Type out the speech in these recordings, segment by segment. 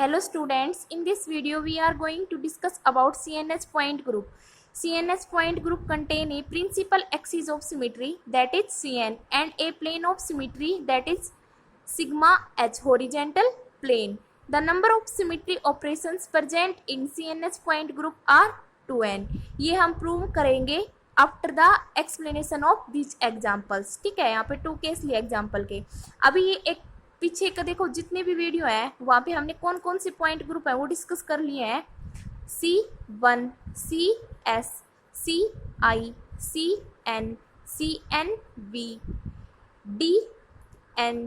Hello students, in this video we are going to discuss about CNS point group. CNS point group contain a principal axis of symmetry that is Cn and a plane of symmetry that is sigma h horizontal plane. The number of symmetry operations present in CNS point group are 2n. ये हम prove करेंगे after the explanation of this examples. ठीक है, यहाँ पे 2 case लिए example के. अभी ये एक पीछे का देखो, जितने भी वीडियो है वहाँ पे हमने कौन कौन से पॉइंट ग्रुप है वो डिस्कस कर लिए हैं. C1, CS, CI, CN, CNV, DN,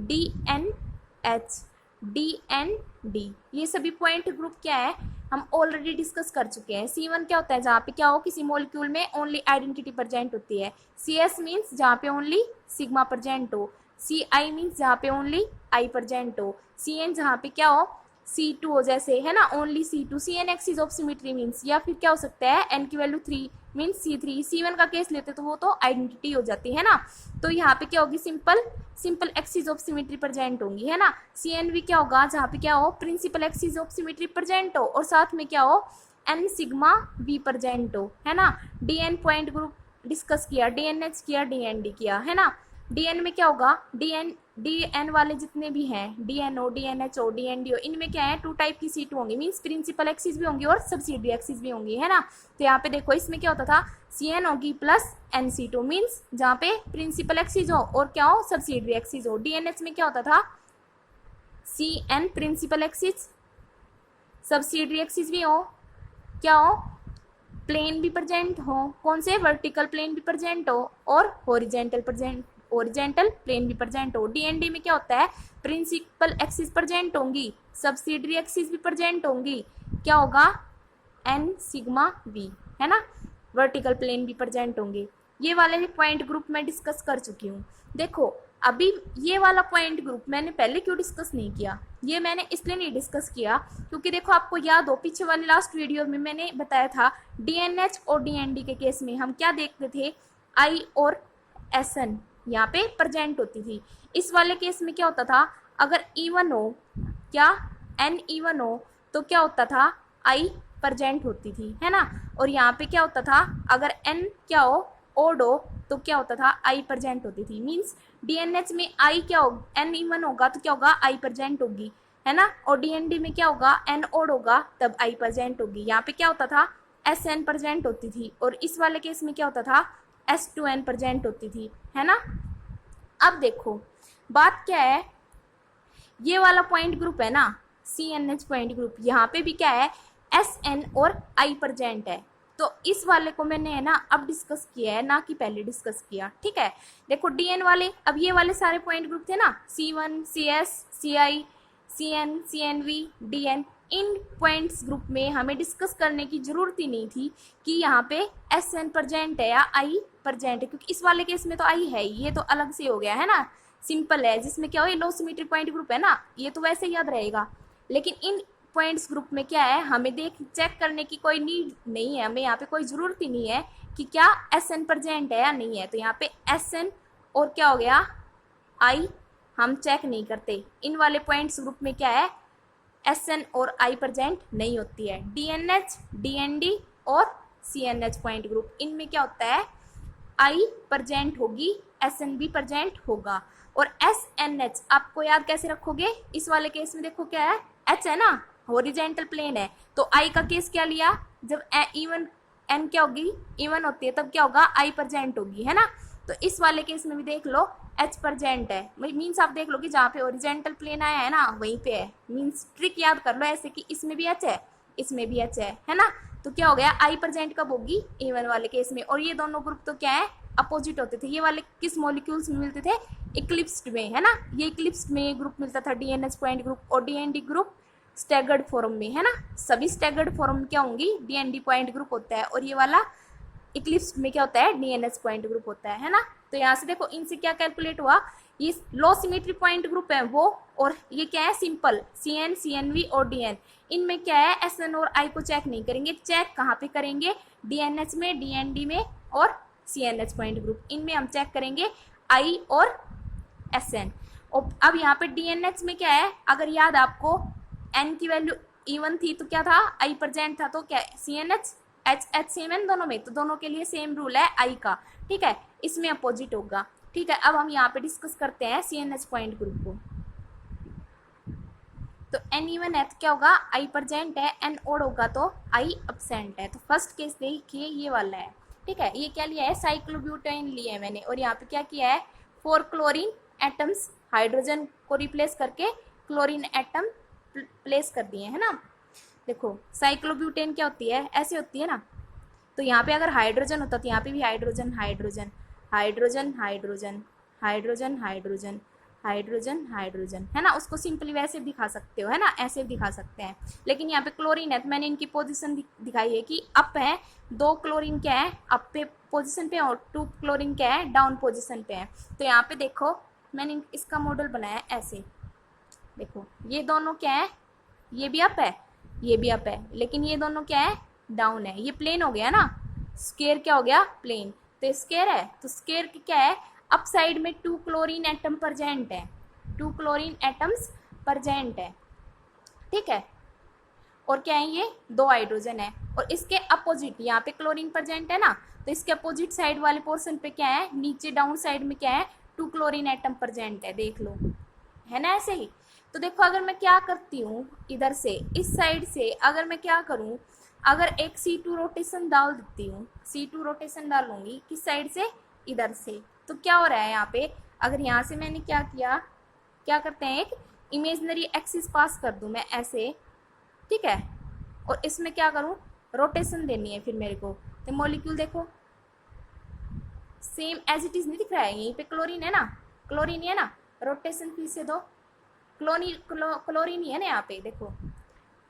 DNH, DND. ये सभी पॉइंट ग्रुप क्या है हम ऑलरेडी डिस्कस कर चुके हैं. C1 क्या होता है, जहाँ पे क्या हो किसी मॉलिक्यूल में ओनली आइडेंटिटी प्रेजेंट होती है. CS मीन्स जहाँ पे ओनली सिग्मा प्रेजेंट हो. CI मीन्स जहाँ पे ओनली I प्रेजेंट हो. CN जहाँ पे क्या हो C2 हो, जैसे है ना only C2. CN axis of symmetry means, या फिर क्या हो सकता है N की वैल्यू 3 मीन्स C3. C1 का केस लेते तो वो तो आइडेंटिटी हो जाती है ना. तो यहाँ पे क्या होगी simple axis of symmetry present होंगी, है ना. CNV क्या होगा, जहाँ पे क्या हो principal axis of symmetry present हो और साथ में क्या हो N सिग्मा V प्रेजेंट हो, है ना. DN पॉइंट ग्रुप डिस्कस किया, DNH किया, DND किया, है ना. DN में क्या होगा, DN वाले जितने भी हैं DNO, DNHO, DNDO, इनमें क्या है 2 टाइप की C2 होंगी. मीन्स प्रिंसिपल एक्सिस भी होंगी और सब्सिडियरी एक्सिस भी होंगी, है ना. तो यहाँ पे देखो इसमें क्या होता था CN होगी प्लस NC2 मीन्स जहाँ पे प्रिंसिपल एक्सिस हो और क्या हो सब्सिडियरी एक्सिस हो. DNH में क्या होता था CN principal axis, subsidiary axis भी हो, क्या हो प्लेन भी प्रेजेंट हो, कौन से वर्टिकल प्लेन भी प्रेजेंट हो और ओरिजेंटल प्लेन भी प्रेजेंट हो. DND में क्या होता है प्रिंसिपल एक्सिस प्रेजेंट होंगी, सब्सिडियरी एक्सिस भी प्रेजेंट होंगी, क्या होगा N सिग्मा V, है ना. वर्टिकल प्लेन भी प्रेजेंट होंगे. ये वाले पॉइंट ग्रुप मैं डिस्कस कर चुकी हूँ. देखो अभी ये वाला पॉइंट ग्रुप मैंने पहले क्यों डिस्कस नहीं किया, ये मैंने इसलिए नहीं डिस्कस किया क्योंकि देखो आपको याद हो पीछे वाली लास्ट वीडियो में मैंने बताया था DNH और DND के केस में हम क्या देखते थे I और SN यहाँ पे प्रेजेंट होती थी. इस वाले केस में क्या होता था अगर इवन हो, क्या N इवन हो तो क्या होता था I प्रेजेंट होती थी, है ना. और यहाँ पे क्या होता था अगर N क्या हो ओड हो तो क्या होता था I प्रेजेंट होती थी. मीन्स DNH में I क्या हो N इवन होगा तो क्या होगा I प्रेजेंट होगी, है ना. और DND में क्या होगा N ओड होगा तब I प्रेजेंट होगी. यहाँ पे क्या होता था SN प्रेजेंट होती थी और इस वाले केस में क्या होता था S2N प्रेजेंट होती थी, है ना. अब देखो बात क्या है, ये वाला पॉइंट ग्रुप है ना CNH पॉइंट ग्रुप, यहाँ पे भी क्या है SN और I प्रेजेंट है. तो इस वाले को मैंने है ना अब डिस्कस किया है, ना कि पहले डिस्कस किया. ठीक है, देखो DN वाले, अब ये वाले सारे पॉइंट ग्रुप थे ना C1, CS, CI, CN, CNV, DN, इन पॉइंट्स ग्रुप में हमें डिस्कस करने की ज़रूरत ही नहीं थी कि यहाँ पे SN प्रेजेंट है या I प्रेजेंट है, क्योंकि इस वाले केस में तो I है, ये तो अलग से हो गया है ना, सिंपल है. जिसमें क्या हो ये लो सिमेट्री पॉइंट ग्रुप है ना, ये तो वैसे याद रहेगा. लेकिन इन पॉइंट्स ग्रुप में क्या है हमें चेक करने की कोई नीड नहीं है, हमें यहाँ पे कोई ज़रूरत ही नहीं है कि क्या SN प्रेजेंट है या नहीं है. तो यहाँ पे SN और क्या हो गया I हम चेक नहीं करते. इन वाले पॉइंट्स ग्रुप में क्या है SN और I प्रेजेंट नहीं होती है. DNH, DND और CNH पॉइंट ग्रुप, इनमें क्या होता है I प्रेजेंट होगी, SN भी प्रेजेंट होगा. और SNH आपको याद कैसे रखोगे, इस वाले केस में देखो क्या है H है ना हॉरिजॉन्टल प्लेन है, तो I का केस क्या लिया, जब इवन N क्या होगी इवन होती है तब क्या होगा I प्रेजेंट होगी, है ना. तो इस वाले केस में भी देख लो H प्रेजेंट है. मीन्स आप देख लो कि जहाँ पे ओरिजेंटल प्लेन आया है ना वहीं पे है. मीन्स ट्रिक याद कर लो ऐसे कि इसमें भी H है इसमें भी H है ना. तो क्या हो गया I प्रेजेंट कब होगी A1 वाले केस में. और ये दोनों ग्रुप तो क्या है अपोजिट होते थे. ये वाले किस मॉलिक्यूल्स में मिलते थे इक्लिप्स्ड में, है ना. ये इक्लिप्स्ड में ग्रुप मिलता था DNH पॉइंट ग्रुप और DND ग्रुप स्टैगर्ड फॉर्म में, है ना. सभी स्टैगर्ड फॉर्म क्या होंगी DND पॉइंट ग्रुप होता है और ये वाला इक्लिप्स्ड में क्या होता है DNH पॉइंट ग्रुप होता है ना. तो यहाँ से देखो इनसे क्या कैलकुलेट हुआ, ये लो सिमेट्री पॉइंट ग्रुप है वो, और ये क्या है सिंपल CN, CNV और DN. इनमें क्या है SN और I को चेक नहीं करेंगे. चेक कहाँ पे करेंगे DNH में, DND में और CNH पॉइंट ग्रुप, इनमें हम चेक करेंगे I और SN. और अब यहाँ पे DNH में क्या है अगर याद आपको एन की वैल्यू इवन थी तो क्या था, आई प्रेजेंट था, तो क्या CnH H सेम है दोनों में, तो दोनों के लिए सेम रूल है आई का, ठीक है, इसमें अपोजिट होगा, ठीक है। अब हम यहाँ पे डिस्कस करते हैं CnH पॉइंट ग्रुप को। तो एन इवन है तो क्या होगा, आई प्रेजेंट है, एन ओड होगा तो आई अब्सेंट है। तो फर्स्ट केस देखिए ये वाला है, ठीक है। ये क्या लिया है, साइक्लोब्यूटेन लिया है मैंने, और यहाँ पे क्या किया है, 4 क्लोरीन एटम्स हाइड्रोजन को रिप्लेस करके क्लोरीन एटम प्लेस कर दिए है ना। देखो साइक्लोब्यूटेन क्या होती है, ऐसे होती है ना, तो यहाँ पे अगर हाइड्रोजन होता तो यहाँ पे भी hydrogen hydrogen hydrogen hydrogen hydrogen hydrogen hydrogen hydrogen, है ना। उसको सिंपली वैसे भी दिखा सकते हो, है ना, ऐसे भी दिखा सकते हैं। लेकिन यहाँ पे क्लोरीन है तो मैंने इनकी पोजीशन दिखाई है कि अप है, 2 क्लोरीन क्या है अप पे पोजीशन पे, और 2 क्लोरीन क्या है डाउन पोजीशन पे है। तो यहाँ पे देखो मैंने इसका मॉडल बनाया ऐसे, देखो ये दोनों क्या है, ये भी अप है ये भी अप है, लेकिन ये दोनों क्या है डाउन है। ये प्लेन हो गया ना, स्क्वायर क्या हो गया प्लेन, तो स्क्वायर है तो स्क्वायर क्या है, अप साइड में 2 क्लोरीन एटम प्रेजेंट है, 2 क्लोरीन एटम्स प्रेजेंट है, ठीक है। और क्या है, ये 2 हाइड्रोजन है, और इसके अपोजिट यहाँ पे क्लोरीन प्रेजेंट है ना, तो इसके अपोजिट साइड वाले पोर्शन पे क्या है, नीचे डाउन साइड में क्या है 2 क्लोरीन एटम प्रेजेंट है, देख लो, है ना ऐसे ही। तो देखो अगर मैं क्या करती हूँ, इधर से इस साइड से अगर मैं क्या करूँ, अगर एक C2 रोटेशन डाल देती हूँ, C2 रोटेशन डालूंगी किस साइड से, इधर से, तो क्या हो रहा है यहाँ पे, अगर यहाँ से मैंने क्या किया, क्या करते हैं एक इमेजनरी एक्सिस पास कर दूँ मैं ऐसे, ठीक है, और इसमें क्या करूँ रोटेशन देनी है फिर मेरे को, तो मॉलिक्यूल देखो सेम एज इट इज नहीं दिख रहा है, यहीं पे क्लोरीन है ना, क्लोरीन है ना, रोटेशन फिर से दो, क्लोरीन ही है ना यहाँ पे, देखो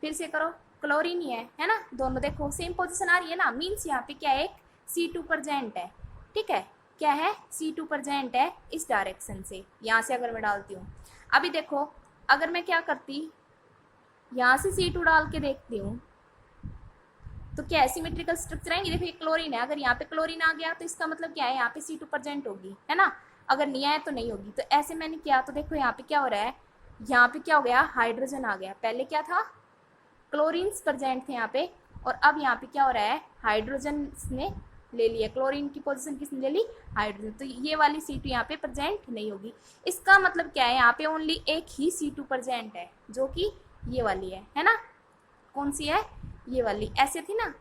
फिर से करो, क्लोरीन ही है ना, दोनों देखो सेम पोजीशन आ रही है ना, मीन्स यहाँ पे क्या है एक C2 प्रेजेंट है, ठीक है, क्या है C2 प्रेजेंट है इस डायरेक्शन से, यहाँ से अगर मैं डालती हूँ। अभी देखो अगर मैं क्या करती, यहाँ से C2 डाल के देखती हूँ तो क्या है सिमेट्रिकल स्ट्रक्चर आएंगे, देखो ये क्लोरीन है, अगर यहाँ पे क्लोरीन आ गया तो इसका मतलब क्या है यहाँ पे C2 प्रेजेंट होगी, है ना, अगर नहीं आया तो नहीं होगी। तो ऐसे मैंने किया, तो देखो यहाँ पे क्या हो रहा है, यहाँ पे क्या हो गया हाइड्रोजन आ गया, पहले क्या था क्लोरीन्स प्रेजेंट थे यहाँ पे, और अब यहाँ पे क्या हो रहा है हाइड्रोजन ने ले लिया, क्लोरीन की पोजीशन किसने ले ली, हाइड्रोजन, तो ये वाली C2 यहाँ पे प्रेजेंट नहीं होगी। इसका मतलब क्या है, यहाँ पे ओनली एक ही C2 प्रेजेंट है जो कि ये वाली है ना, कौन सी है, ये वाली, ऐसे थी ना,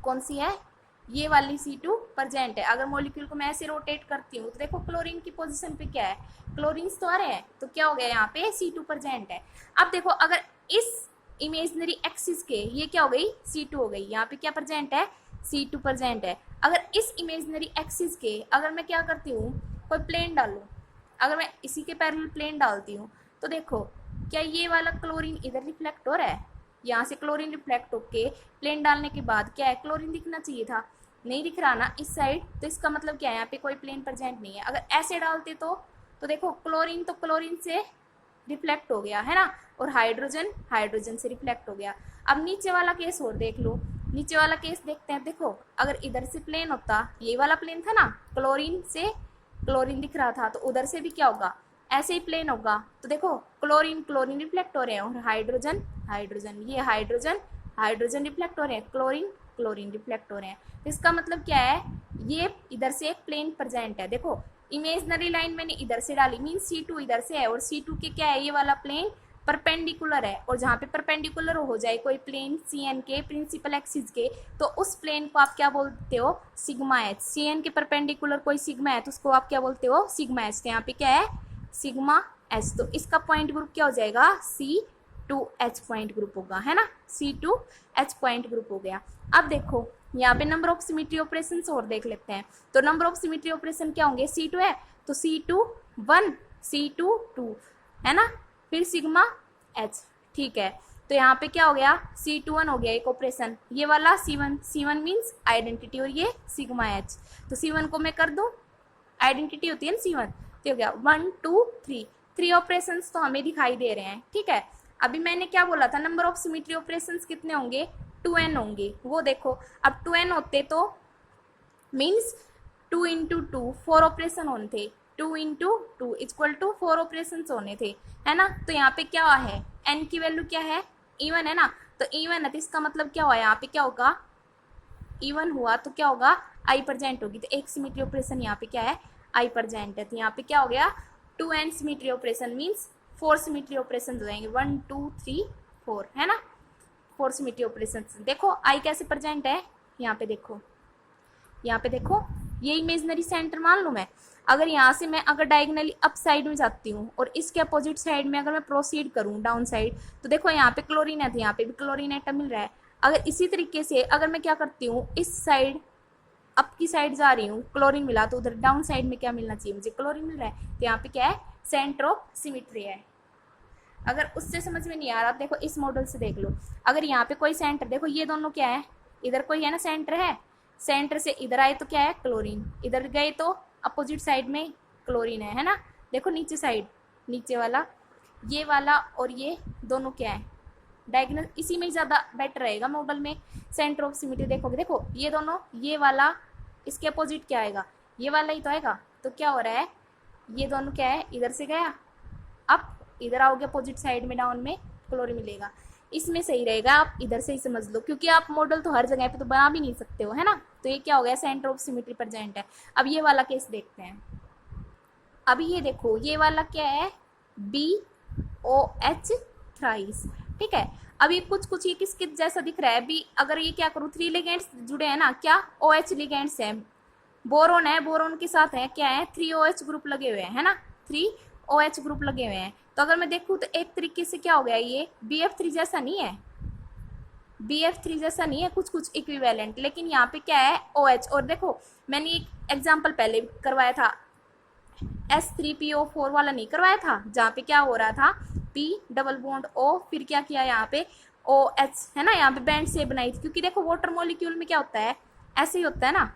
कौन सी है, ये वाली C2 प्रेजेंट है। अगर मॉलिक्यूल को मैं ऐसे रोटेट करती हूँ तो देखो क्लोरीन की पोजीशन पे क्या है, क्लोरीन तो आ रहे हैं, तो क्या हो गया यहाँ पे C2 प्रेजेंट है। अब देखो अगर इस इमेजनरी एक्सिस के ये क्या हो गई C2 हो गई, यहाँ पे क्या प्रेजेंट है C2 प्रेजेंट है। अगर इस इमेजनरी एक्सिस के अगर मैं क्या करती हूँ कोई प्लेन डालूँ, अगर मैं इसी के पैरेलल प्लेन डालती हूँ तो देखो क्या ये वाला क्लोरीन इधर रिफ्लेक्ट हो रहा है, यहाँ से क्लोरीन रिफ्लेक्ट होके प्लेन डालने के बाद क्या है क्लोरीन दिखना चाहिए था, नहीं दिख रहा ना इस साइड, तो इसका मतलब क्या है यहाँ पे कोई प्लेन प्रेजेंट नहीं है। अगर ऐसे डालते तो देखो क्लोरीन तो क्लोरीन से रिफ्लेक्ट हो गया है ना, और हाइड्रोजन हाइड्रोजन से रिफ्लेक्ट हो गया। अब नीचे वाला केस और देख लो, नीचे वाला केस देखते हैं। देखो अगर इधर से प्लेन होता, ये वाला प्लेन था ना, क्लोरीन से क्लोरीन दिख रहा था, तो उधर से भी क्या होगा ऐसे ही प्लेन होगा। तो देखो क्लोरीन क्लोरीन रिफ्लेक्ट हो रहे हैं, और हाइड्रोजन हाइड्रोजन, ये हाइड्रोजन हाइड्रोजन रिफ्लेक्ट हो रहे हैं, क्लोरीन क्लोरीन रिफ्लेक्ट हो रहे हैं। तो इसका मतलब क्या है, ये इधर से एक प्लेन प्रेजेंट है। देखो इमेजनरी लाइन मैंने इधर से डाली, मीन C2 इधर से है, और C2 के क्या है ये वाला प्लेन परपेंडिकुलर है, और जहाँ पे परपेंडिकुलर हो जाए कोई प्लेन CN के प्रिंसिपल एक्सिस के, तो उस प्लेन को आप क्या बोलते हो सिग्मा एच। CN के परपेंडिकुलर कोई सिग्मा है तो उसको आप क्या बोलते हो सिग्मा एच। तो यहाँ पे क्या है सिग्मा एच, तो इसका पॉइंट ग्रुप क्या हो जाएगा C2H पॉइंट ग्रुप होगा, है ना, C2H पॉइंट ग्रुप हो गया। अब देखो यहाँ पे नंबर ऑफ सिमेट्री ऑपरेशंस और देख लेते हैं। तो नंबर ऑफ सिमेट्री ऑपरेशन क्या होंगे, C2 है तो C2 1 C2 2, है ना, फिर सिग्मा H, ठीक है। तो यहाँ पे क्या हो गया C2 1 हो गया एक ऑपरेशन, ये वाला C1 मीन्स आइडेंटिटी, और ये सिग्मा H। तो C1 को मैं कर दूँ, आइडेंटिटी होती है ना C1, तो हो गया 1 2 3, 3 ऑपरेशंस तो हमें दिखाई दे रहे हैं, ठीक है। अभी मैंने क्या बोला था नंबर ऑफ सिमेट्री ऑपरेशंस कितने होंगे 2n होंगे, वो देखो अब 2n होते तो मीन्स 2 × 2 4 ऑपरेशन होने थे, 2 इंटू 2 इक्वल टू 4 ऑपरेशन होने थे, है ना। तो यहाँ पे क्या है, एन की वैल्यू क्या है, इवन है ना, तो इवन है तो इसका मतलब क्या हुआ, यहाँ पे क्या होगा, इवन हुआ तो क्या होगा, आई प्रेजेंट होगी। तो एक सिमेट्री ऑपरेशन यहाँ पे क्या है, आई प्रेजेंट है। तो यहाँ पे क्या हो गया, 2n symmetry operation means 4 symmetry operation हो जाएंगे, 1 2 3 4, है ना, 4 सिमेट्री ऑपरेशन। देखो आई कैसे प्रेजेंट है, यहाँ पे देखो, यहाँ पे देखो, ये इमेजनरी सेंटर मान लूँ मैं। अगर यहाँ से मैं अगर डायगनली अप साइड में जाती हूँ और इसके अपोजिट साइड में अगर मैं प्रोसीड करूँ डाउन साइड, तो देखो यहाँ पे क्लोरीन है तो यहाँ पे भी क्लोरीन एटम मिल रहा है। अगर इसी तरीके से अगर मैं क्या करती हूँ, इस साइड अप की साइड जा रही हूँ, क्लोरीन मिला, तो उधर डाउन साइड में क्या मिलना चाहिए, मुझे क्लोरीन मिल रहा है। तो यहाँ पे क्या है, सेंटर ऑफ सिमेट्री है। अगर उससे समझ में नहीं आ रहा, देखो इस मॉडल से देख लो। अगर यहाँ पे कोई सेंटर, देखो ये दोनों क्या है, इधर कोई है ना सेंटर है, सेंटर से इधर आए तो क्या है, क्लोरीन, इधर गए तो अपोजिट साइड में क्लोरीन है ना। देखो नीचे साइड, नीचे वाला, ये वाला और ये दोनों क्या है, डायगोनल, इसी में ज़्यादा बेटर रहेगा मॉडल में। सेंटर ऑफ सिमेट्री देखोगे, देखो ये दोनों, ये वाला इसके अपोजिट क्या आएगा, ये वाला ही तो आएगा। तो क्या हो रहा है, ये दोनों क्या है, इधर से गया अप, इधर आओगे अपोजिट साइड में डाउन में क्लोरीन मिलेगा। इसमें सही रहेगा आप इधर से ही समझ लो, क्योंकि आप मॉडल तो हर जगह पे तो बना भी नहीं सकते हो, है ना। तो ये क्या हो गया, सेंटर ऑफ सिमेट्री प्रेजेंट है। अब ये वाला केस देखते हैं। अभी ये देखो, ये वाला क्या है, BOH थ्राइस, ठीक है। अभी कुछ कुछ ये किसके जैसा दिख रहा है, भी अगर ये क्या करूँ, 3 लिगेंड्स जुड़े हैं ना, क्या OH लिगेंड्स हैं, बोरोन है, बोरोन के साथ है क्या है, 3 OH ग्रुप लगे हुए हैं, है ना, 3 OH ग्रुप लगे हुए हैं। तो अगर मैं देखूँ तो एक तरीके से क्या हो गया, ये BF3 जैसा नहीं है, BF3 जैसा नहीं है, कुछ कुछ इक्विवेलेंट, लेकिन यहाँ पे क्या है OH। और देखो मैंने एक एग्जाम्पल पहले करवाया था, S3PO4 वाला नहीं करवाया था, जहाँ पे क्या हो रहा था, P डबल बॉन्ड O, फिर क्या किया यहाँ पे OH, है ना, यहाँ पे बैंड से बनाई थी, क्योंकि देखो वाटर मॉलिक्यूल में क्या होता है, ऐसे ही होता है ना,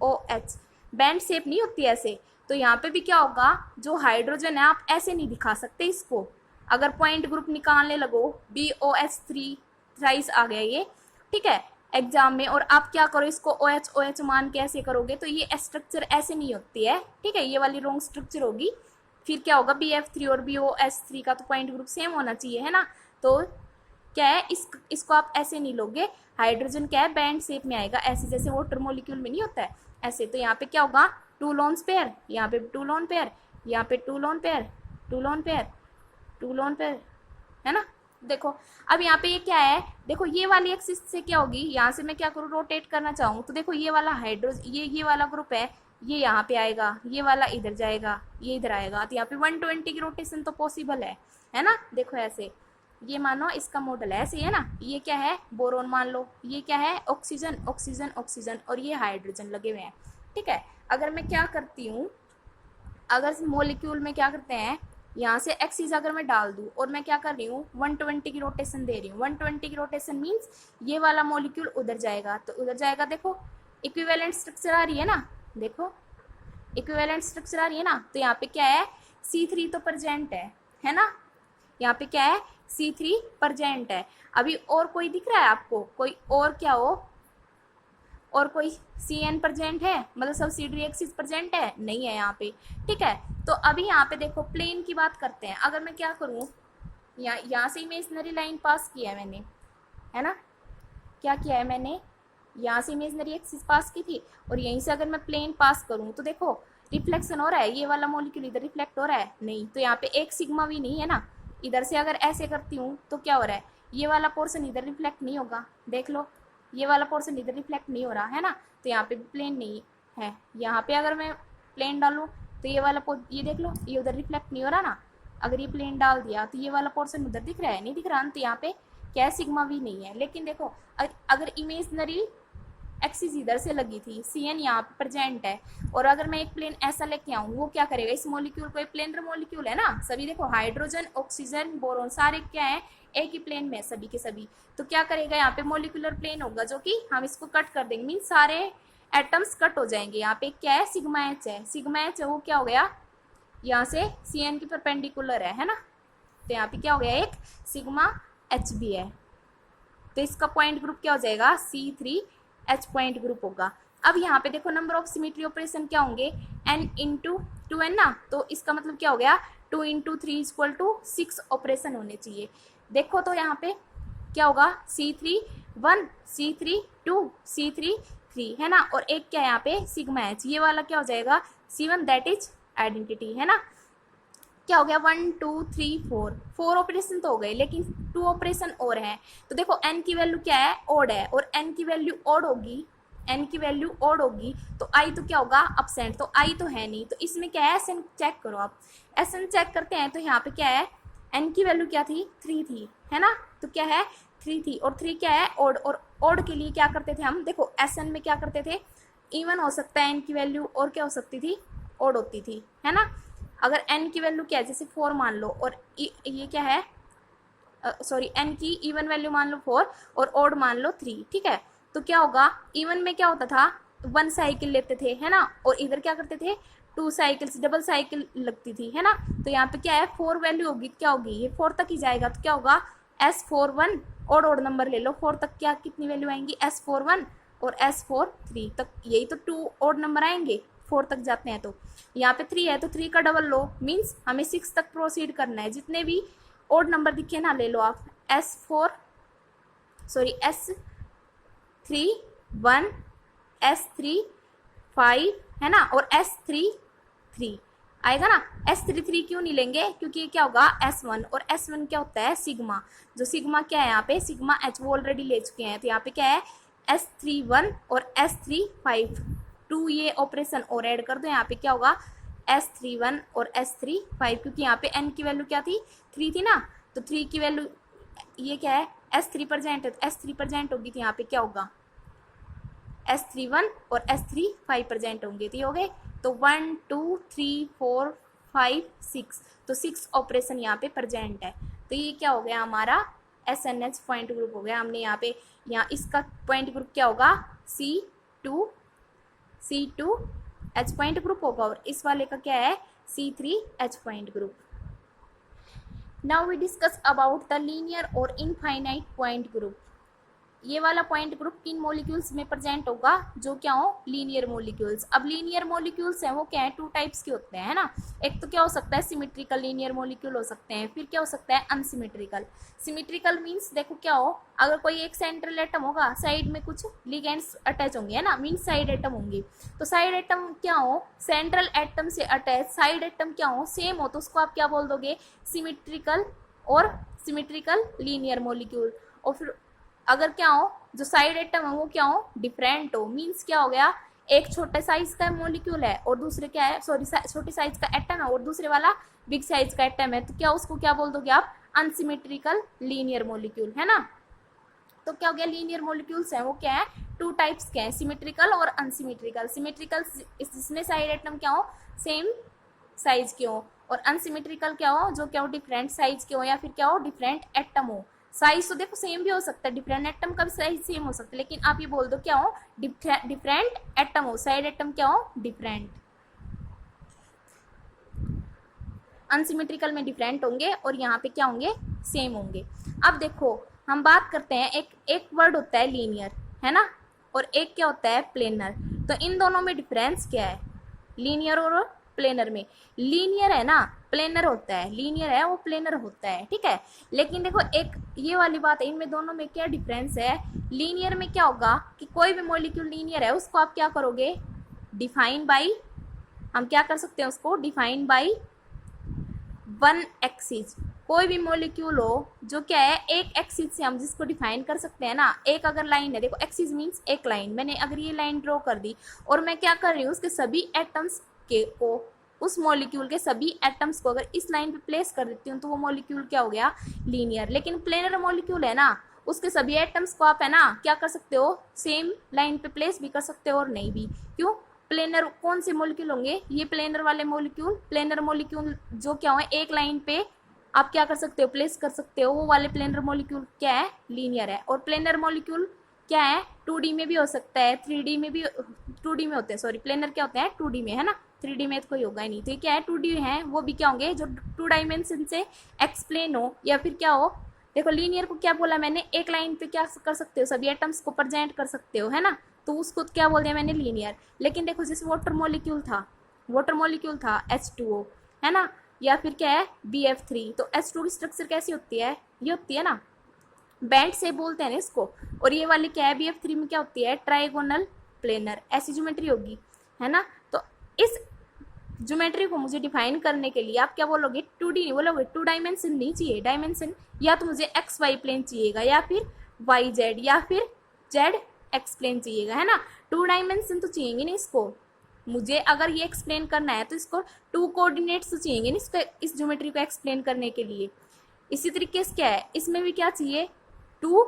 OH बैंड शेप नहीं होती ऐसे। तो यहाँ पे भी क्या होगा, जो हाइड्रोजन है आप ऐसे नहीं दिखा सकते इसको। अगर पॉइंट ग्रुप निकालने लगो, BOH3 थ्राइस आ गया ये, ठीक है, एग्जाम में, और आप क्या करो, इसको OH OH मान के ऐसे करोगे तो ये स्ट्रक्चर ऐसे नहीं होती है, ठीक है, ये वाली रॉन्ग स्ट्रक्चर होगी। फिर क्या होगा, BF3 और BOH3 का तो पॉइंट ग्रुप सेम होना चाहिए, है ना। तो क्या है, इसको आप ऐसे नहीं लोगे, हाइड्रोजन क्या है बैंड शेप में आएगा, ऐसे जैसे वाटर मॉलिक्यूल में नहीं होता है ऐसे। तो यहाँ पे क्या होगा, 2 लोन पेयर, यहाँ पे 2 लोन पेयर, यहाँ पे 2 lone pair, 2 lone pair, 2 lone pair, है ना। देखो अब यहाँ पे ये क्या है, देखो ये वाली एक्सिस से क्या होगी, यहाँ से मैं क्या करूँ, रोटेट करना चाहूँ तो देखो ये वाला हाइड्रोजन, ये वाला ग्रुप है, ये यहाँ पे आएगा, ये वाला इधर जाएगा, ये इधर आएगा। तो यहाँ पे 120 की रोटेशन तो पॉसिबल है ना। देखो ऐसे, ये मानो इसका मॉडल है ऐसे, है ना। ये क्या है, बोरोन मान लो, ये क्या है, ऑक्सीजन ऑक्सीजन ऑक्सीजन, और ये हाइड्रोजन लगे हुए हैं, ठीक है। अगर मैं क्या करती हूँ, अगर मॉलिक्यूल में क्या करते हैं, यहाँ से एक्सिस अगर मैं डाल दूँ और मैं क्या कर रही हूँ, 120 की रोटेशन दे रही हूँ, 120 की रोटेशन मीन्स ये वाला मॉलिक्यूल उधर जाएगा तो उधर जाएगा। देखो इक्विवेलेंट स्ट्रक्चर आ रही है ना, देखो इक्विवेलेंट स्ट्रक्चर आ रही है ना। तो यहाँ पे क्या है, C3 तो प्रेजेंट है ना, यहाँ पे क्या है, C3 प्रेजेंट है। अभी और कोई दिख रहा है आपको, कोई और क्या हो, और कोई CN प्रेजेंट है, मतलब सब्सिडियरी एक्सिस प्रेजेंट है, नहीं है यहाँ पे, ठीक है। तो अभी यहाँ पे देखो प्लेन की बात करते हैं। अगर मैं क्या करूँ, यहाँ से इमेजनरी लाइन पास किया है मैंने, है ना, क्या किया है मैंने, यहाँ से इमेजनरी एक्सिस पास की थी, और यहीं से अगर मैं प्लेन पास करूँ तो देखो रिफ्लेक्शन हो रहा है, ये वाला मॉलिक्यूल इधर रिफ्लेक्ट हो रहा है, नहीं। तो यहाँ पे एक सिग्मा भी नहीं है ना। इधर से अगर ऐसे करती हूँ तो क्या हो रहा है, ये वाला पोर्शन इधर रिफ्लेक्ट नहीं होगा, देख लो ये वाला पोर्शन इधर रिफ्लेक्ट नहीं हो रहा है ना। तो यहाँ पे भी प्लेन नहीं है। यहाँ पे अगर मैं प्लेन डालूँ तो ये वाला ये देख लो, ये उधर रिफ्लेक्ट नहीं हो रहा ना। अगर ये प्लेन डाल दिया तो ये वाला पोर्शन उधर दिख रहा है, नहीं दिख रहा। तो यहाँ पे क्या सिग्मा भी नहीं है। लेकिन देखो अगर इमेजनरी एक्सिस इधर से लगी थी, CN यहाँ पे प्रेजेंट है, और अगर मैं एक प्लेन ऐसा लेके आऊँ, वो क्या करेगा, इस मॉलिक्यूल को, एक प्लेनर मॉलिक्यूल है ना सभी, देखो हाइड्रोजन ऑक्सीजन बोरोन सारे क्या है, एक ही प्लेन में सभी के सभी। तो क्या करेगा, यहाँ पे मॉलिक्यूलर प्लेन होगा जो कि हम इसको कट कर देंगे, मीन सारे एटम्स कट हो जाएंगे। यहाँ पे क्या है, सिग्मा एच है, सिग्मा एच है वो क्या हो गया, यहाँ से CN की परपेंडिकुलर है ना। तो यहाँ पे क्या हो गया, एक सिग्मा एच भी है। तो इसका पॉइंट ग्रुप क्या हो जाएगा, C3H पॉइंट ग्रुप होगा। अब यहाँ पे देखो नंबर ऑफ सिमेट्री ऑपरेशन क्या होंगे, N इंटू 2n ना, तो इसका मतलब क्या हो गया 2 × 3 = 6 ऑपरेशन होने चाहिए। देखो तो यहाँ पे क्या होगा C3 1, C3 2, C3 3 है ना, और एक क्या है यहाँ पे सिग्मा एच, ये वाला क्या हो जाएगा C1, दैट इज आइडेंटिटी है ना। क्या हो गया 1 2 3 4 ऑपरेशन तो हो गए, लेकिन 2 ऑपरेशन और हैं। तो देखो n की वैल्यू क्या है ओड है, और n की वैल्यू ओड होगी, n की वैल्यू ओड होगी तो i तो क्या होगा अपसेंट, तो i तो है नहीं, तो इसमें क्या है Sn चेक करो आप। Sn चेक करते हैं तो यहाँ पे क्या है n की वैल्यू क्या थी 3 थी है ना, तो क्या है 3 थी, और 3 क्या है ओड, और ओड के लिए क्या करते थे हम, देखो Sn में क्या करते थे इवन हो सकता है n की वैल्यू, और क्या हो सकती थी ओड होती थी है ना। अगर n की वैल्यू क्या है जैसे 4 मान लो, और ये क्या है सॉरी n की इवन वैल्यू मान लो 4 और ओड मान लो 3, ठीक है। तो क्या होगा इवन में क्या होता था 1 साइकिल लेते थे है ना, और इधर क्या करते थे 2 साइकिल्स, डबल साइकिल लगती थी है ना। तो यहाँ पे क्या है 4 वैल्यू होगी, क्या होगी ये 4 तक ही जाएगा, तो क्या होगा S41 और ओड नंबर ले लो 4 तक, क्या कितनी वैल्यू आएंगी S41 और S43 तक, यही तो 2 ओड नंबर आएंगे 4 तक जाते हैं। तो यहाँ पे 3 है तो 3 का डबल लो, मीन्स हमें 6 तक प्रोसीड करना है। जितने भी ओड नंबर दिखे ना ले लो आप, S3 1, S3 5 है ना, और S3 3 आएगा ना। S3 क्यों नहीं लेंगे, क्योंकि ये क्या होगा S1, और S1 क्या होता है सिग्मा, जो सिग्मा क्या है यहाँ पे सिग्मा एच वो ऑलरेडी ले चुके हैं, तो यहाँ पे क्या है S3 1 और S3 5 2, ये ऑपरेशन और ऐड कर दो, यहाँ पे क्या होगा S3 1 और S3 5, क्योंकि यहाँ पे n की वैल्यू क्या थी 3 थी ना, तो 3 की वैल्यू ये क्या है S3 प्रेजेंट है, तो S3 प्रेजेंट होगी, तो यहाँ पे क्या होगा S3 1 और S3 5 प्रेजेंट होंगे, तो ये हो गए। तो 1 2 3 4 5 6, तो 6 ऑपरेशन यहाँ पे प्रेजेंट है, तो ये क्या हो गया हमारा SNH पॉइंट ग्रुप हो गया। हमने यहाँ पे यहाँ इसका पॉइंट ग्रुप क्या होगा C2H पॉइंट ग्रुप होगा, और इस वाले का क्या है C3H point group. Now we discuss about the linear और इनफाइनाइट पॉइंट ग्रुप। ये वाला पॉइंट ग्रुप किन मॉलिक्यूल्स में प्रेजेंट होगा, जो क्या हो लीनियर मॉलिक्यूल्स। अब लीनियर मॉलिक्यूल्स हैं वो क्या है 2 टाइप्स के होते हैं है ना। एक तो क्या हो सकता है सिमेट्रिकल लीनियर मॉलिक्यूल हो सकते हैं, फिर क्या हो सकता है अनसिमेट्रिकल। सिमेट्रिकल मीन्स देखो क्या हो, अगर कोई एक सेंट्रल एटम होगा, साइड में कुछ लिगेंड्स अटैच होंगे है ना, मीन्स साइड एटम होंगे। तो साइड एटम क्या हो सेंट्रल एटम से अटैच, साइड एटम क्या हो सेम हो, तो उसको आप क्या बोल दोगे सिमेट्रिकल और सिमेट्रिकल लीनियर मॉलिक्यूल। और फिर अगर क्या हो जो साइड एटम है वो क्या हो डिफरेंट हो, मीन्स क्या हो गया एक छोटे साइज का मॉलिक्यूल है और दूसरे क्या है सॉरी छोटे साइज का एटम है और दूसरे वाला बिग साइज का एटम है, तो क्या उसको क्या बोल दोगे आप अनसिमेट्रिकल लीनियर मॉलिक्यूल है ना। तो क्या हो गया लीनियर मॉलिक्यूल्स हैं वो क्या है 2 टाइप्स के हैं सिमेट्रिकल और अनसिमेट्रिकल। सिमेट्रिकल इसमें साइड एटम क्या हो सेम साइज के हो, और अनसिमेट्रिकल क्या हो जो क्या हो डिफरेंट साइज के हो, या फिर क्या हो डिफरेंट एटम हो। साइज तो देखो सेम भी हो सकता है, डिफरेंट एटम का भी साइज सेम हो सकता है, लेकिन आप ये बोल दो क्या हो डिफरेंट एटम हो, साइड एटम क्या हो डिफरेंट। अनसिमेट्रिकल में डिफरेंट होंगे और यहाँ पे क्या होंगे सेम होंगे। अब देखो हम बात करते हैं एक वर्ड होता है लीनियर है ना, और एक क्या होता है प्लेनर। तो इन दोनों में डिफरेंस क्या है लीनियर और प्लेनर में। लीनियर है ना प्लेनर होता है, लीनियर है वो प्लेनर होता है, ठीक है। लेकिन देखो एक ये वाली बात है इनमें दोनों में क्या डिफरेंस है। लीनियर में क्या होगा कि कोई भी मॉलिक्यूल लीनियर है उसको आप क्या करोगे डिफाइन बाई, हम क्या कर सकते हैं उसको डिफाइन बाई 1 एक्सिस। कोई भी मॉलिक्यूल हो जो क्या है एक एक्सिस से हम जिसको डिफाइन कर सकते हैं ना, एक अगर लाइन है देखो एक्सिस मीन्स एक लाइन, मैंने अगर ये लाइन ड्रॉ कर दी और मैं क्या कर रही हूँ उसके सभी एटम्स के को उस मॉलिक्यूल के सभी एटम्स को अगर इस लाइन पे प्लेस कर देती हूँ तो वो मॉलिक्यूल क्या हो गया लीनियर। लेकिन प्लेनर मॉलिक्यूल है ना उसके सभी एटम्स को आप है ना क्या कर सकते हो सेम लाइन पे प्लेस भी कर सकते हो और नहीं भी। क्यों प्लेनर कौन से मॉलिक्यूल होंगे ये प्लेनर वाले मॉलिक्यूल, प्लेनर मॉलिक्यूल जो क्या हो एक लाइन पे आप क्या कर सकते हो प्लेस कर सकते हो, वो वाले प्लेनर मॉलिक्यूल क्या है लीनियर है। और प्लेनर मॉलिक्यूल क्या है 2D में भी हो सकता है 3D में भी, 2D में होते हैं सॉरी प्लेनर क्या होते हैं 2D में है ना, 3D में तो कोई होगा ही नहीं। तो ये क्या है 2D है वो भी क्या होंगे जो 2 डायमेंशन से एक्सप्लेन हो, या फिर क्या हो देखो लीनियर को क्या बोला मैंने एक लाइन पे क्या कर सकते हो सभी एटम्स को प्रेजेंट कर सकते हो है ना, तो उसको क्या बोल दिया मैंने लीनियर। लेकिन देखो जैसे वाटर मॉलिक्यूल था वाटर मॉलिक्यूल था H2O, है ना, या फिर क्या है BF3। तो H2O की स्ट्रक्चर कैसी होती है, ये होती है ना बैंड से बोलते हैं ना इसको। और ये वाली क्या है BF3 में क्या होती है, ट्राइगोनल प्लेनर, ऐसी ज्योमेट्री होगी, है ना। तो इस ज्योमेट्री को मुझे डिफाइन करने के लिए आप क्या बोलोगे, 2D नहीं बोलोगे, 2 डायमेंशन नहीं चाहिए, डायमेंशन या तो मुझे XY प्लेन चाहिएगा या फिर YZ या फिर ZX प्लेन चाहिएगा, है ना। 2 डायमेंशन तो चाहिए नहीं इसको, मुझे अगर ये एक्सप्लेन करना है तो इसको 2 कोऑर्डिनेट्स तो चाहिए नहीं इसको, इस ज्योमेट्री को एक्सप्लेन करने के लिए। इसी तरीके से क्या है, इसमें भी क्या चाहिए, 2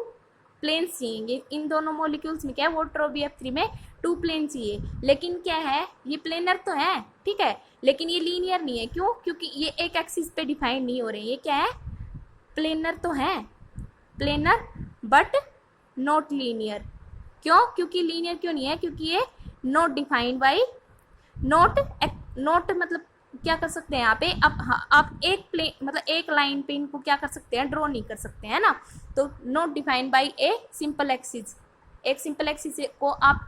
प्लेन्स चाहिए। इन दोनों मॉलिक्यूल्स में क्या है, वाटर और BF3 में 2 प्लेन चाहिए। लेकिन क्या है, ये प्लेनर तो है, ठीक है, लेकिन ये लीनियर नहीं है। क्यों, क्योंकि ये एक एक्सिस पे डिफाइन नहीं हो रहे, ये क्या है, प्लेनर तो है, प्लेनर बट नॉट लीनियर। क्यों, क्योंकि लीनियर क्यों नहीं है, क्योंकि ये नॉट डिफाइंड बाई नॉट मतलब क्या कर सकते हैं यहाँ पे, आप एक प्लेन मतलब एक लाइन पे इनको क्या कर सकते हैं, ड्रॉ नहीं कर सकते हैं ना। तो not defined by a simple axis, एक सिंपल एक्सिस को आप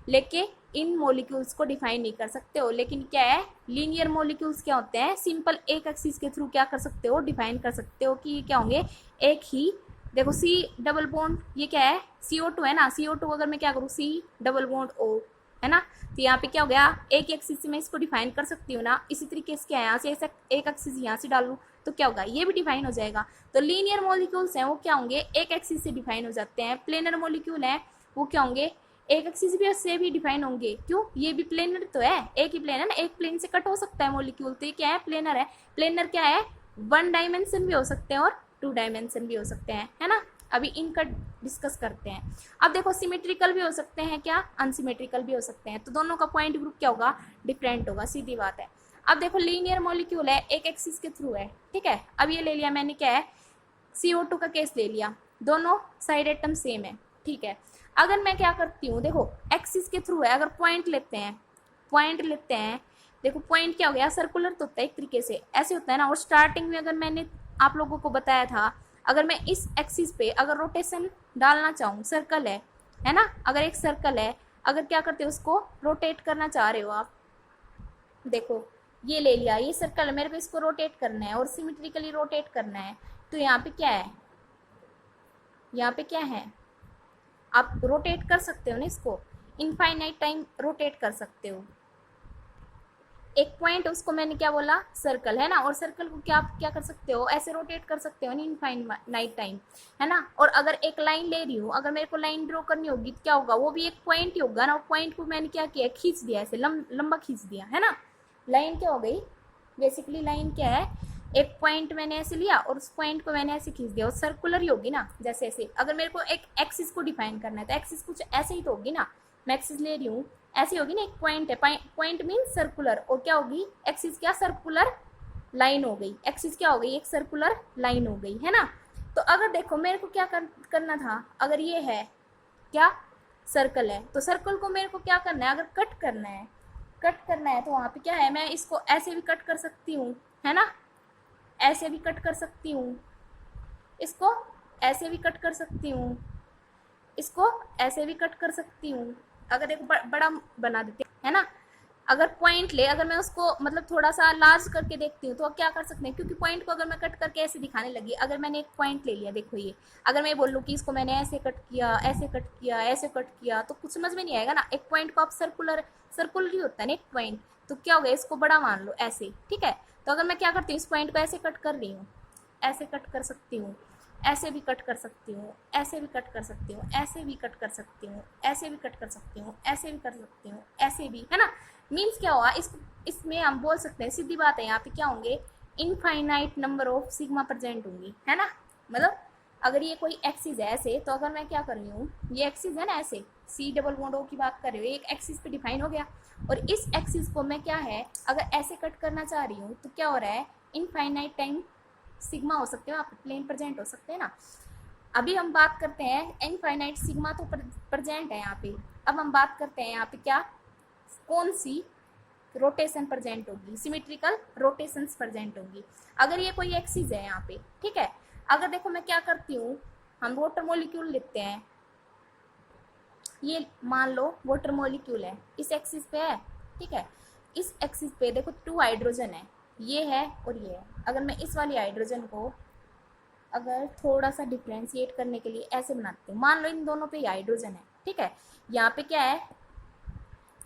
लेके इन मॉलिक्यूल्स को डिफाइन नहीं कर सकते हो। लेकिन क्या है, लीनियर मॉलिक्यूल्स क्या होते हैं, सिंपल एक एक्सिस के थ्रू क्या कर सकते हो, डिफाइन कर सकते हो कि ये क्या होंगे, एक ही। देखो C डबल बॉन्ड, ये क्या है, CO2 है ना, CO2 अगर मैं क्या करूँ, C डबल बॉन्ड O, है ना। तो यहाँ पे क्या हो गया, एक एक्सिस से मैं इसको डिफाइन कर सकती हूँ ना। इसी तरीके से क्या है, यहाँ से ऐसा एक एक्सिस यहाँ से डालूँ तो क्या होगा, ये भी डिफाइन हो जाएगा। तो लीनियर मॉलिक्यूल्स हैं वो क्या होंगे, एक एक्सिस से डिफाइन हो जाते हैं। प्लेनर मॉलिक्यूल हैं वो क्या होंगे, एक एक्सिस भी से भी डिफाइन होंगे। क्यों, ये भी प्लेनर तो है, एक ही प्लेन है ना, एक प्लेन से कट हो सकता है मॉलिक्यूल, तो ये क्या है, प्लेनर है। प्लेनर क्या है, 1 डायमेंशन भी हो सकते हैं और 2 डायमेंशन भी हो सकते हैं, है ना। अभी इनका डिस्कस करते हैं। अब देखो सिमेट्रिकल भी हो सकते हैं क्या, अनसिमेट्रिकल भी हो सकते हैं। तो दोनों का पॉइंट ग्रुप क्या होगा, डिफरेंट होगा, सीधी बात है। अब देखो लीनियर मॉलिक्यूल है, एक एक्सिस के थ्रू है, ठीक है। अब ये ले लिया मैंने, क्या है, CO2 का केस ले लिया, दोनों साइड एटम सेम है, ठीक है। अगर मैं क्या करती हूँ, देखो एक्सिस के थ्रू है, अगर पॉइंट लेते हैं, पॉइंट लेते हैं, देखो पॉइंट क्या हो गया, सर्कुलर तो होता है एक तरीके से, ऐसे होता है ना। और स्टार्टिंग में अगर मैंने आप लोगों को बताया था, अगर मैं इस एक्सिस पे अगर रोटेशन डालना चाहूँ, सर्कल है ना, अगर एक सर्कल है, अगर क्या करते हो उसको रोटेट करना चाह रहे हो आप, देखो ये ले लिया, ये सर्कल है, मेरे को इसको रोटेट करना है और सिमेट्रिकली रोटेट करना है। तो यहाँ पे क्या है, यहाँ पे क्या है, आप रोटेट कर सकते हो ना इसको, इनफाइनाइट टाइम रोटेट कर सकते हो। एक पॉइंट उसको मैंने क्या बोला, सर्कल, है ना। और सर्कल को क्या आप क्या कर सकते हो, ऐसे रोटेट कर सकते हो इनफाइनाइट टाइम, है ना। और अगर एक लाइन ले रही हूँ, अगर मेरे को लाइन ड्रॉ करनी होगी तो क्या होगा, वो भी एक पॉइंट ही होगा ना। और पॉइंट को मैंने क्या किया, खींच दिया, ऐसे लंबा खींच दिया, है ना। लाइन क्या हो गई, बेसिकली लाइन क्या है, एक पॉइंट मैंने ऐसे लिया और उस पॉइंट को मैंने ऐसे खींच दिया, और सर्कुलर ही होगी ना। जैसे ऐसे अगर मेरे को एक एक्सिस को डिफाइन करना है तो एक्सिस कुछ ऐसे ही तो होगी ना, मैं एक्सिस ले रही हूँ ऐसी होगी ना, एक पॉइंट है, पॉइंट मीन सर्कुलर, और क्या होगी, एक्सिस क्या, सर्कुलर लाइन हो गई, एक्सिस क्या हो गई, एक सर्कुलर लाइन हो गई, है ना। तो अगर देखो मेरे को क्या करना था, अगर ये है क्या, सर्कल है, तो सर्कल को मेरे को क्या करना है, अगर कट करना है, कट करना है तो वहाँ पे क्या है, मैं इसको ऐसे भी कट कर सकती हूँ, है ना, ऐसे भी कट कर सकती हूँ, इसको ऐसे भी कट कर सकती हूँ, इसको ऐसे भी कट कर सकती हूँ। अगर देखो बड़ा बना देते है ना, अगर पॉइंट ले, अगर मैं उसको मतलब थोड़ा सा लार्ज करके देखती हूँ तो क्या कर सकते हैं, क्योंकि पॉइंट को अगर मैं कट करके ऐसे दिखाने लगी, अगर मैंने एक पॉइंट ले लिया, देखो ये, अगर मैं बोल लूँ कि इसको मैंने ऐसे कट किया, ऐसे कट किया, ऐसे कट किया, तो कुछ समझ में नहीं आएगा ना। एक पॉइंट को आप सर्कुलर ही होता है ना एक पॉइंट, तो क्या हो गया, इसको बड़ा मान लो ऐसे, ठीक है। तो अगर मैं क्या करती हूँ, इस पॉइंट को ऐसे कट कर रही हूँ, ऐसे कट कर सकती हूँ, ऐसे भी कट कर सकती हूँ, ऐसे भी कट कर सकती हूँ, ऐसे भी कट कर सकती हूँ, ऐसे भी कट कर सकती हूँ, ऐसे भी कर सकती हूँ, ऐसे भी, है ना। मीन्स क्या हुआ, इसमें हम बोल सकते हैं, सीधी बात है, यहाँ पे क्या होंगे, infinite number of sigma present होंगी, है ना। मतलब अगर ये कोई एक्सिस है ऐसे, तो अगर मैं क्या कर रही हूँ, ये एक्सिस है ना ऐसे, C डबल बॉन्ड O की बात कर रही हूँ, एक एक्सिस पे डिफाइन हो गया, और इस एक्सिस को मैं क्या है, अगर ऐसे कट करना चाह रही हूँ तो क्या हो रहा है, इनफाइनाइट टाइम सिग्मा हो सकते हो, आप प्लेन प्रेजेंट हो सकते हैं ना। अभी हम बात करते हैं इनफाइनाइट सिग्मा तो प्रेजेंट है यहाँ पे। अब हम बात करते हैं यहाँ पे क्या, कौन सी रोटेशन प्रेजेंट होगी, सिमेट्रिकल रोटेशंस प्रेजेंट होंगी। अगर ये कोई एक्सिस है यहाँ पे, ठीक है, अगर देखो मैं क्या करती हूँ, हम वाटर मॉलिक्यूल लिखते हैं, ये मान लो वाटर मॉलिक्यूल है, इस एक्सिस पे है, ठीक है। इस एक्सिस पे देखो 2 हाइड्रोजन है, ये है और ये है। अगर मैं इस वाली हाइड्रोजन को अगर थोड़ा सा डिफ्रेंशिएट करने के लिए ऐसे बनाती हूँ, मान लो इन दोनों पे हाइड्रोजन है, ठीक है, यहाँ पे क्या है,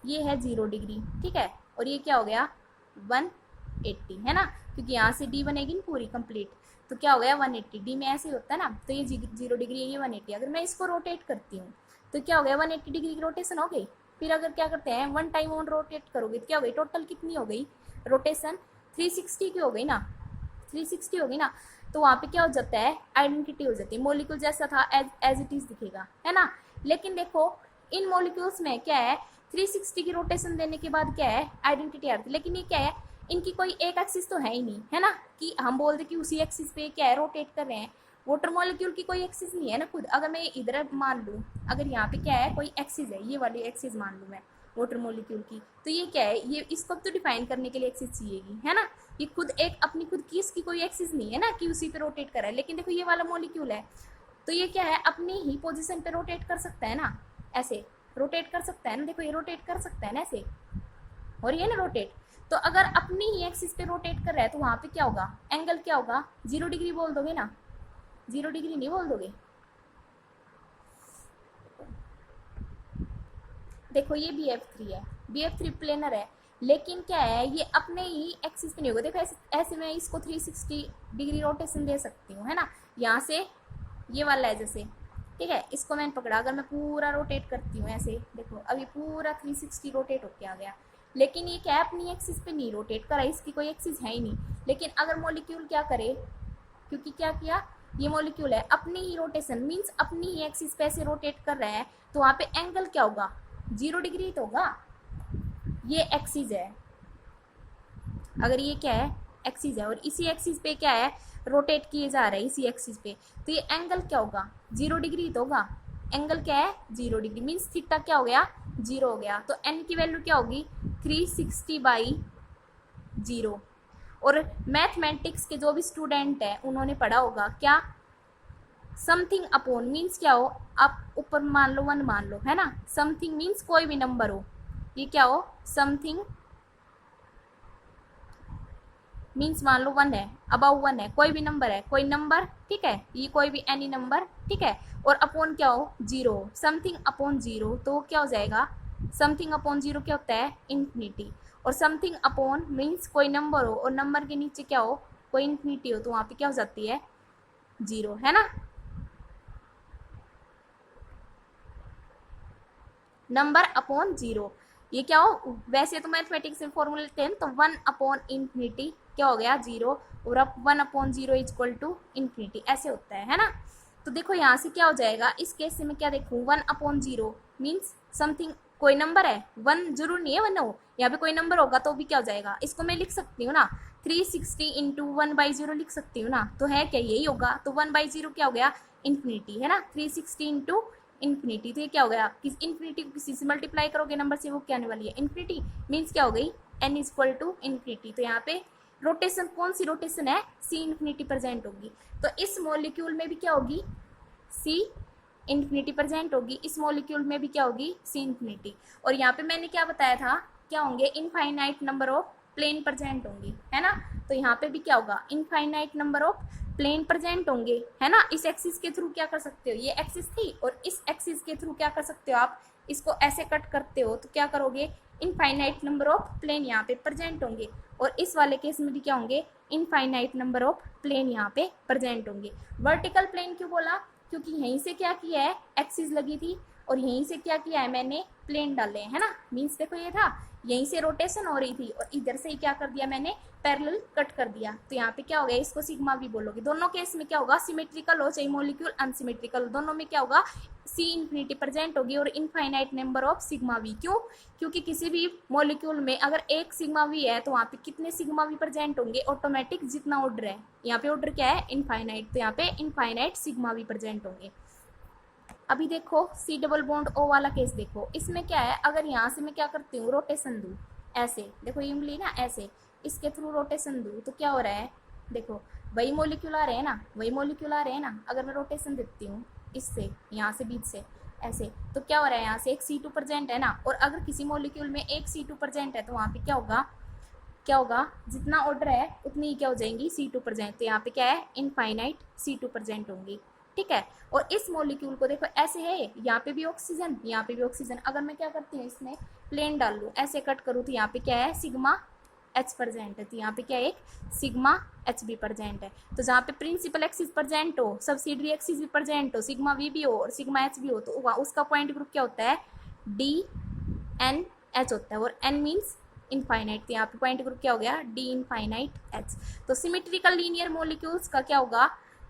ये है 0 डिग्री, ठीक है, और ये क्या हो गया 180, है ना, क्योंकि यहाँ से डी बनेगी ना पूरी कंप्लीट, तो क्या हो गया 180, डी में ऐसे ही होता है ना, तो ये 0 डिग्री है, ये 180। अगर मैं इसको रोटेट करती हूँ तो क्या हो गया 180 डिग्री की रोटेशन हो गई। फिर अगर क्या करते हैं 1 टाइम ऑन रोटेट करोगे तो क्या हो गई, टोटल कितनी हो गई रोटेशन, 360 की हो गई ना, 360 हो गई ना। तो वहाँ पे क्या हो जाता है, आइडेंटिटी हो जाती है, मोलिक्यूल जैसा था एज इट इज दिखेगा, है ना। लेकिन देखो इन मोलिक्यूल्स में क्या है, 360 की रोटेशन देने के बाद क्या है, आइडेंटिटी आती है। लेकिन ये क्या है, इनकी कोई एक एक्सिस तो है ही नहीं, है ना, कि हम बोल दे कि उसी एक्सिस पे क्या है रोटेट कर रहे हैं। वाटर मॉलिक्यूल की कोई एक्सिस नहीं है ना खुद। अगर मैं इधर मान लूँ, अगर यहाँ पे क्या है कोई एक्सिस है, ये वाली एक्सिस मान लूँ मैं वाटर मॉलिक्यूल की, तो ये क्या है, ये इसको तो डिफाइन करने के लिए एक्सिस चाहिएगी, है ना। ये खुद एक अपनी खुद की इसकी कोई एक्सिस नहीं है ना कि उसी पे रोटेट कर रहा है। लेकिन देखो ये वाला मॉलिक्यूल है, तो ये क्या है अपनी ही पोजीशन पे रोटेट कर सकता है ना, ऐसे रोटेट कर सकता है ना, देखो ये रोटेट कर सकता है ना ऐसे, और ये ना रोटेट। तो अगर अपनी ही एक्सिस पे रोटेट कर रहा है तो वहां पे क्या होगा, एंगल क्या होगा, 0 डिग्री बोल दोगे ना, 0 डिग्री नहीं बोल दोगे। देखो ये BF3 है, BF3 प्लेनर है, लेकिन क्या है ये अपने ही एक्सिस पे नहीं होगा। देखो ऐसे मैं इसको 360 डिग्री रोटेशन दे सकती हूँ, है ना, यहाँ से ये वाला है जैसे, ठीक है, इसको मैंने पकड़ा, अगर मैं पूरा रोटेट करती हूँ ऐसे, देखो अब ये पूरा 360 रोटेट होके आ गया। लेकिन ये क्या है अपनी एक्सिस पे नहीं रोटेट करा, इसकी कोई एक्सिस है ही नहीं। लेकिन अगर मॉलिक्यूल क्या करे, क्योंकि क्या किया, ये मॉलिक्यूल है अपनी ही रोटेशन मीन्स अपनी ही एक्सिस पे ऐसे रोटेट कर रहा है, तो वहाँ पे एंगल क्या होगा, 0 डिग्री तो होगा। ये एक्सिस है, अगर ये क्या है एक्सिस है और इसी एक्सिस पे क्या है रोटेट किए जा रहा है इसी एक्सिस पे, तो ये एंगल क्या होगा, 0 डिग्री तो होगा। एंगल क्या है 0 डिग्री मीन्स थीटा क्या हो गया 0 हो गया। तो एन की वैल्यू क्या होगी 360/0। और मैथमेटिक्स के जो भी स्टूडेंट है उन्होंने पढ़ा होगा क्या, समथिंग अपॉन मीन्स क्या हो, आप ऊपर मान लो 1 मान लो, है ना, समथिंग मीन्स कोई भी नंबर हो, ये क्या हो समथिंग मीन्स मान लो 1 है, अबाउ 1 है, कोई भी नंबर है, कोई नंबर, ठीक है, ये कोई भी एनी नंबर, ठीक है, और अपॉन क्या हो 0, समथिंग अपॉन 0, तो क्या हो जाएगा, समथिंग अपॉन 0 क्या होता है इन्फिनिटी। और समथिंग अपॉन मीन्स कोई नंबर हो और नंबर के नीचे क्या हो कोई इन्फिनिटी हो, तो वहाँ पे क्या हो जाती है 0, है ना, नंबर अपॉन 0। ये क्या हो, वैसे तो मैथमेटिक्स में फॉर्मूला लेते हैं तो 1 अपॉन इन्फिनिटी क्या हो गया 0, और अब 1 अपॉन 0 इक्वल टू इन्फिनिटी, ऐसे होता है ना। तो देखो यहाँ से क्या हो जाएगा, इस केस से मैं क्या देखूँ 1 अपॉन 0 मीन्स समथिंग कोई नंबर है, 1 जरूर नहीं है 1 हो, यहाँ पे कोई नंबर होगा तो भी क्या हो जाएगा, इसको मैं लिख सकती हूँ ना 360 इंटू 1/0 लिख सकती हूँ ना, तो है क्या यही होगा, तो 1/0 क्या हो गया इन्फिनिटी, है ना, 360 इंटू इन्फिनिटी, तो ये क्या हो गया, किस इन्फिनिटी को किसी से मल्टीप्लाई करोगे नंबर से वो क्या आने वाली है इन्फिनिटी, मीन्स क्या हो गई n इक्वल टू इन्फिनिटी। तो यहाँ पे रोटेशन कौन सी रोटेशन है, सी इन्फिनिटी प्रेजेंट होगी। तो इस मॉलिक्यूल में भी क्या होगी सी इन्फिनिटी प्रेजेंट होगी, इस मॉलिक्यूल में भी क्या होगी सी इन्फिनिटी। और यहाँ पे मैंने क्या बताया था, क्या होंगे infinite number of plane present होंगी, है ना, तो यहाँ पे भी क्या होगा infinite number of plane present होंगे, है ना। इस एक्सिस के थ्रू क्या कर सकते हो, ये एक्सिस थी और इस एक्सिस के थ्रू क्या कर सकते हो आप, इसको ऐसे कट करते हो तो क्या करोगे इनफाइनाइट नंबर ऑफ प्लेन यहाँ पे प्रेजेंट होंगे। और इस वाले केस में भी क्या होंगे इनफाइनाइट नंबर ऑफ प्लेन यहाँ पे प्रेजेंट होंगे। वर्टिकल प्लेन क्यों बोला, क्योंकि यहीं से क्या किया है एक्सिस लगी थी और यहीं से क्या किया है मैंने प्लेन डाले, है ना, मीन्स देखो ये था यहीं से रोटेशन हो रही थी और इधर से ही क्या कर दिया मैंने पैरेलल कट कर दिया, तो यहाँ पे क्या हो गया इसको सिग्मा भी बोलोगे। दोनों केस में क्या होगा सिमेट्रिकल हो चाहे मॉलिक्यूल अनसिमेट्रिकल, दोनों में क्या होगा सी इन्फिनिटी प्रेजेंट होगी और infinite number of sigma we. क्यों, क्योंकि किसी भी मॉलिक्यूल में अगर एक सिग्मा वी है तो वहाँ पे कितने सिग्मा वी प्रेजेंट होंगे ऑटोमेटिक जितना ऑर्डर है, यहाँ पे ऑर्डर क्या है इनफाइनाइट, तो यहाँ पे इनफाइनाइट सिग्मा वी प्रेजेंट होंगे। अभी देखो सी डबल बॉन्ड ओ वाला केस देखो, इसमें क्या है अगर यहाँ से मैं क्या करती हूँ रोटेशन दूँ ऐसे, देखो ये उंगली ना ऐसे इसके थ्रू रोटेशन दूँ तो क्या हो रहा है, देखो वही मॉलिक्यूल आ रहे हैं ना, वही मॉलिक्यूल आ रहे हैं ना, अगर मैं रोटेशन देती हूँ इससे यहाँ से बीच से, ऐसे, तो क्या हो रहा है यहाँ से एक C2 प्रेजेंट है ना, और अगर किसी मॉलिक्यूल में एक C2 प्रेजेंट है तो वहाँ पे क्या होगा जितना ऑर्डर है उतनी ही क्या हो जाएंगी C2 प्रेजेंट, तो यहाँ पे क्या है इनफाइनाइट C2 प्रेजेंट होंगी, ठीक है। और इस मॉलिक्यूल को देखो ऐसे है, यहाँ पे भी ऑक्सीजन, यहाँ पे भी ऑक्सीजन, अगर मैं क्या करती हूँ इसमें प्लेन डाल लूँ, ऐसे कट करूँ तो यहाँ पे क्या है सिग्मा H प्रेजेंट है, तो यहाँ पे क्या है एक सिग्मा H भी प्रेजेंट है। तो जहाँ पे प्रिंसिपल एक्सिस प्रेजेंट हो, सब्सिडरी एक्सिस भी प्रेजेंट हो, सिग्मा V भी हो और सिग्मा H भी हो, तो उसका पॉइंट ग्रुप क्या होता है DNH होता है, और N मीन्स इनफाइनाइट, तो यहाँ पे पॉइंट ग्रुप क्या हो गया डी इनफाइनाइट H। तो सिमेट्रिकल लीनियर मॉलिक्यूल्स का क्या होगा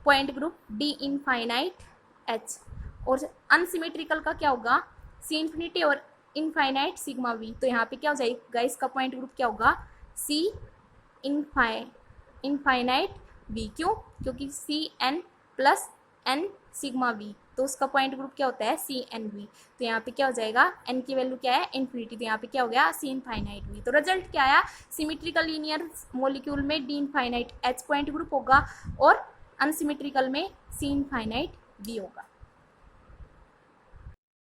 point group D infinite H, और अनसिमेट्रिकल का क्या होगा C इन्फिनिटी और इनफाइनाइट सिग्मा V। तो यहाँ पे क्या हो जाएगा इसका पॉइंट ग्रुप क्या होगा C इनफाइनाइट V, क्यों, क्योंकि CN plus N sigma V, तो उसका पॉइंट ग्रुप क्या होता है CNV। तो यहाँ पे क्या हो जाएगा N की वैल्यू क्या है इन्फिनिटी, तो यहाँ पे क्या हो गया C इनफाइनाइट V। तो रिजल्ट क्या आया, सिमेट्रिकल लीनियर मॉलिक्यूल में D infinite H point group होगा और अनसिमेट्रिकल में C इनफाइनाइट V होगा।